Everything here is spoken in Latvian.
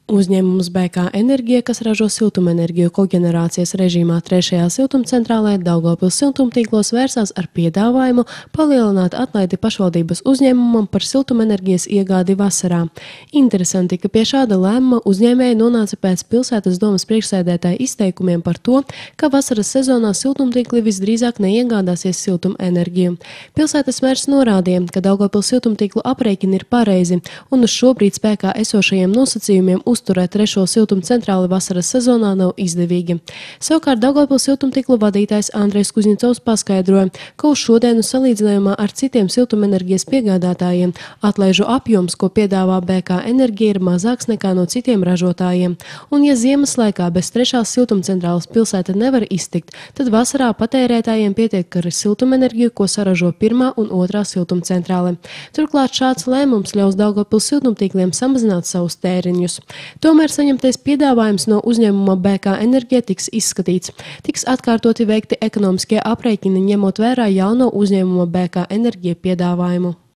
Uzņēmums BK Enerģija, kas ražo siltumenerģiju koģenerācijas režīmā 3. siltumcentrālē Daugavpils siltumtīklos, vērsās ar piedāvājumu palielināt atlaidi pašvaldības uzņēmumam par siltumenerģijas iegādi vasarā. Interesanti, ka pie šāda lēmuma uzņēmēji nonāca pēc pilsētas domas priekšsēdētāja izteikumiem par to, ka vasaras sezonā siltumtīkli visdrīzāk neiegādāsies siltumenerģiju. Pilsētas mērs norādīja, ka Daugavpils siltumtīklu aprēķini ir pareizi un uz šobrīd spēkā esošajiem nosacījumiem uzturēt 3. siltumcentrāli vasaras sezonā nav izdevīgi. Savukārt Daugavpils siltumtīklu vadītājs Andrejs Kuzņicovs paskaidroja, ka uz šodienu salīdzinājumā ar citiem siltumenerģijas piegādātājiem atlaižu apjoms, ko piedāvā BK Enerģija, ir mazāks nekā no citiem ražotājiem. Un ja ziemas laikā bez 3. siltumcentrāles pilsēta nevar iztikt, tad vasarā patērētājiem pietiek ar siltumenerģiju, ko saražo 1. un 2. siltumcentrāle. Turklāt šāds lēmums ļaus Daugavpils siltumtīkliem samazināt savus tēriņus. Tomēr saņemtais piedāvājums no uzņēmuma BK Enerģija tiks izskatīts. Tiks atkārtoti veikti ekonomiskie aprēķini, ņemot vērā jauno uzņēmuma BK Enerģija piedāvājumu.